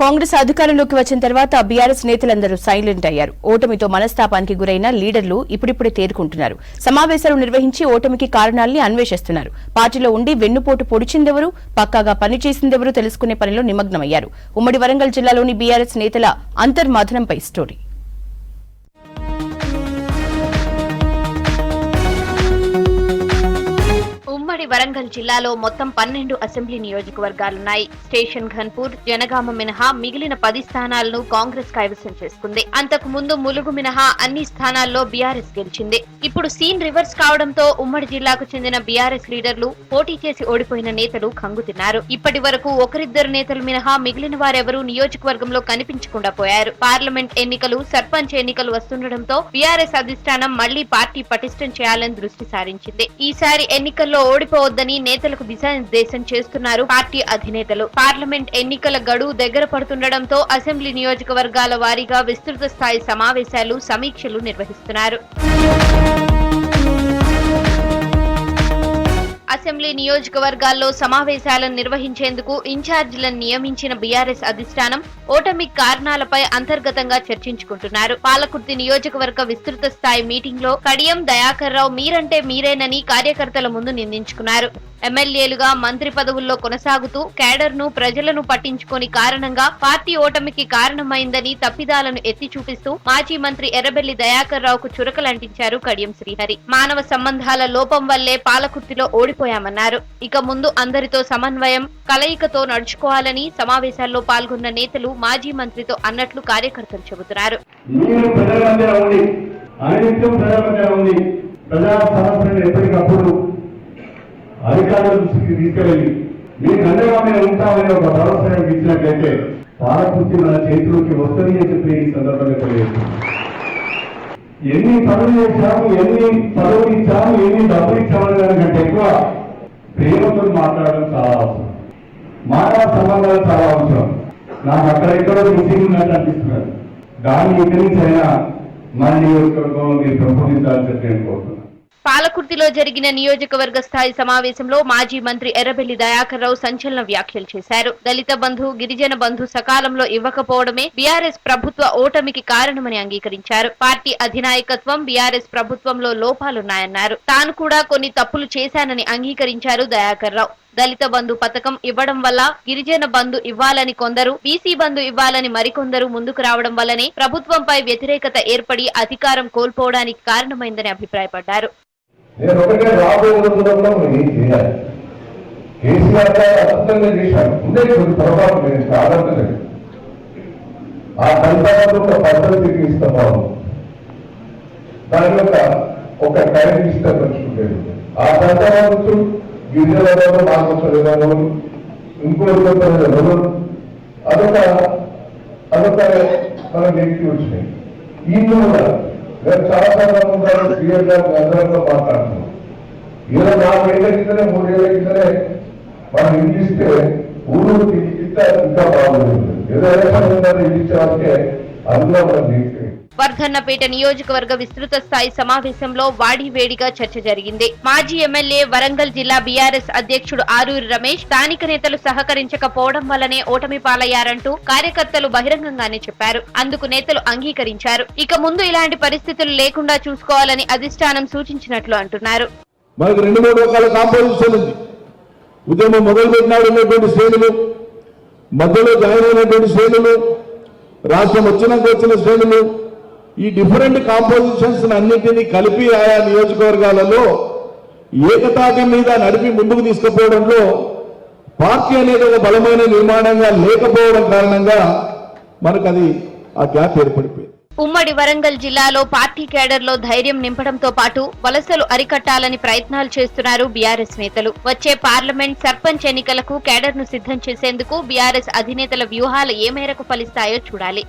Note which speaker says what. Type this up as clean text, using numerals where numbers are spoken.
Speaker 1: కాంగ్రెస్ అధికారంలోకి వచ్చిన తర్వాత బీఆర్ఎస్ నేతలందరూ సైలెంట్ అయ్యారు. ఓటమితో మనస్తాపానికి గురైన లీడర్లు ఇప్పుడిప్పుడే తేరుకుంటున్నారు. సమావేశాలు నిర్వహించి ఓటమికి కారణాల్ని అన్వేషిస్తున్నారు. పార్టీలో ఉండి వెన్నుపోటు పొడిచిందెవరు, పక్కాగా పనిచేసిందెవరు తెలుసుకునే పనిలో నిమగ్నమయ్యారు. ఉమ్మడి వరంగల్ జిల్లాలోని బీఆర్ఎస్ నేతల అంతర్మథనంపై స్టోరీ.
Speaker 2: ఉమ్మడి వరంగల్ జిల్లాలో మొత్తం 12 అసెంబ్లీ నియోజకవర్గాలున్నాయి. స్టేషన్ ఘన్పూర్, జనగామ మినహా మిగిలిన 10 స్థానాలను కాంగ్రెస్ కైవసం చేసుకుంది. అంతకు ముందు ములుగు మినహా అన్ని స్థానాల్లో బీఆర్ఎస్ గెలిచింది. ఇప్పుడు సీన్ రివర్స్ కావడంతో ఉమ్మడి జిల్లాకు చెందిన బీఆర్ఎస్ లీడర్లు పోటీ చేసి ఓడిపోయిన నేతలు కంగుతిన్నారు. ఇప్పటి వరకు ఒకరిద్దరు నేతలు మినహా మిగిలిన వారెవరూ నియోజకవర్గంలో కనిపించకుండా పోయారు. పార్లమెంట్ ఎన్నికలు, సర్పంచ్ ఎన్నికలు వస్తుండటంతో బీఆర్ఎస్ అధిష్టానం మళ్లీ పార్టీ పటిష్టం చేయాలని దృష్టి సారించింది. ఈసారి ఎన్నికల్లో ఓడిపోవద్దని నేతలకు దిశానిర్దేశం చేస్తున్నారు పార్టీ అధినేతలు. పార్లమెంట్ ఎన్నికల గడువు దగ్గర పడుతుండటంతో అసెంబ్లీ నియోజకవర్గాల వారీగా విస్తృత స్థాయి సమావేశాలు, సమీక్షలు నిర్వహిస్తున్నారు. అసెంబ్లీ నియోజకవర్గాల్లో సమావేశాలను నిర్వహించేందుకు ఇన్ఛార్జీలను నియమించిన బీఆర్ఎస్ అధిష్టానం ఓటమి కారణాలపై అంతర్గతంగా చర్చించుకుంటున్నారు. పాలకుర్తి నియోజకవర్గ విస్తృత స్థాయి మీటింగ్ లో కడియం దయాకర్ రావు మీరంటే మీరేనని కార్యకర్తల ముందు నిందించుకున్నారు. ఎమ్మెల్యేలుగా మంత్రి పదవుల్లో కొనసాగుతూ కేడర్ ను, ప్రజలను పట్టించుకోని కారణంగా పార్టీ ఓటమికి కారణమైందని తప్పిదాలను ఎత్తి చూపిస్తూ మాజీ మంత్రి ఎర్రబెల్లి దయాకర్ రావుకు చురకలంటించారు కడియం శ్రీహరి. మానవ సంబంధాల లోపం వల్లే పాలకుర్తిలో ఓడిపోయామన్నారు. ఇక ముందు అందరితో సమన్వయం, కలయికతో నడుచుకోవాలని సమావేశాల్లో పాల్గొన్న నేతలు మాజీ మంత్రితో అన్నట్లు కార్యకర్తలు చెబుతున్నారు.
Speaker 3: అధికారుల దృష్టికి తీసుకెళ్ళి మీకు అండగా మేము ఉంటామని ఒక భరోసా ఇచ్చినట్లయితే పాలకుర్తి మన చేతిలోకి వస్తుంది అని చెప్పి ఈ సందర్భంగా తెలియజేస్తున్నాం. ఎన్ని పనులు చేశాము, ఎన్ని పదవులు ఇచ్చాము, ఎన్ని డబ్బులు ఇచ్చామని దానికంటే ఎక్కువ ప్రేమతో మాట్లాడడం చాలా అవసరం. మానవ సంబంధాలు చాలా అవసరం. నాకు అక్కడెక్కడో మిస్సింగ్ ఉన్నట్టు అనిపిస్తున్నారు. దాన్ని ఇక్కడి నుంచి అయినా మన నియోజకవర్గంలో మీరు పెంపొందించాలని చెప్పి నేను కోరుతున్నాను.
Speaker 2: పాలకుర్తిలో జరిగిన నియోజకవర్గ స్థాయి సమావేశంలో మాజీ మంత్రి ఎర్రబెల్లి దయాకర్ రావు సంచలన వ్యాఖ్యలు చేశారు. దళిత బంధు, గిరిజన బంధు సకాలంలో ఇవ్వకపోవడమే బీఆర్ఎస్ ప్రభుత్వ ఓటమికి కారణమని అంగీకరించారు. పార్టీ అధినాయకత్వం, బీఆర్ఎస్ ప్రభుత్వంలో లోపాలున్నాయన్నారు. తాను కూడా కొన్ని తప్పులు చేశానని అంగీకరించారు దయాకర్ రావు. దళిత బంధు పథకం ఇవ్వడం వల్ల గిరిజన బంధు ఇవ్వాలని కొందరు, బీసీ బంధు ఇవ్వాలని మరికొందరు ముందుకు రావడం వల్లనే ప్రభుత్వంపై వ్యతిరేకత ఏర్పడి అధికారం కోల్పోవడానికి కారణమైందని అభిప్రాయపడ్డారు.
Speaker 3: నేను ఒకటే రాబోయే రోజులలో ఏం చేయాలి, కేసీఆర్ గారు అద్భుతంగా చేశారు. ఉండే కొన్ని పొరపాటు నేను కాదంటలేదు. ఆ కల్పనలో ఒక పద్ధతి ఇస్తాము, దాని ఒక టైం ఇష్టపరుచుకుంటాడు. ఆ కల్పన గిరిజన మాకు ఇంకోటి అదొక మన నెగిటివ్ వచ్చినాయి. ఈ కూడా నేను చాలా సందర్భంగా సీఎం గారు అందరితో మాట్లాడుతున్నాం. 24 ఏళ్ల కిందనే, 3 ఏళ్ల కిందనే మనం ఇంటిస్తే ఊరు ఇంకా బాగుంటుంది. ఏదో ఎలక్షన్ ఉందని ఇంటించే వరకే అందులో మనం
Speaker 2: వర్ధన్నపేట నియోజకవర్గ విస్తృత స్థాయి సమావేశంలో వాడివేడిగా చర్చ జరిగింది. మాజీ ఎమ్మెల్యే, వరంగల్ జిల్లా బీఆర్ఎస్ అధ్యక్షుడు ఆరూరి రమేష్ స్థానిక నేతలు సహకరించకపోవడం వల్లనే ఓటమి పాలయ్యారంటూ కార్యకర్తలు బహిరంగంగానే చెప్పారు. అందుకు నేతలు అంగీకరించారు. ఇక ముందు ఇలాంటి పరిస్థితులు లేకుండా చూసుకోవాలని అధిష్టానం సూచించినట్లు అంటున్నారు.
Speaker 4: మనకు 2-3 రకాల కాంపోజిషన్ ఉంది. ఉద్యమం మొదలుపెట్టినటువంటి శ్రేణులు, మధ్యలో జాయిన్ అయినటువంటి శ్రేణులు, రాష్ట్రం వచ్చిన శ్రేణులు, ఈ డిఫరెంట్ కాంపోజిషన్స్ అన్నింటినీ కలిపి ఆయా నియోజకవర్గాలలో ఏకతాటి మీద నడిపి ముందుకు తీసుకుపోవడంలో పార్టీ అనేది ఒక బలమైన నిర్మాణంగా లేకపోవడం కారణంగా మనకు అది ఆ గ్యాప్ ఏర్పడిపోయింది.
Speaker 2: ఉమ్మడి వరంగల్ జిల్లాలో పార్టీ కేడర్ లో ధైర్యం నింపడంతో పాటు వలసలు అరికట్టాలని ప్రయత్నాలు చేస్తున్నారు బీఆర్ఎస్ నేతలు. వచ్చే పార్లమెంట్, సర్పంచ్ ఎన్నికలకు కేడర్ ను సిద్ధం చేసేందుకు బీఆర్ఎస్ అధినేతల వ్యూహాలు ఏ మేరకు ఫలిస్తాయో చూడాలి.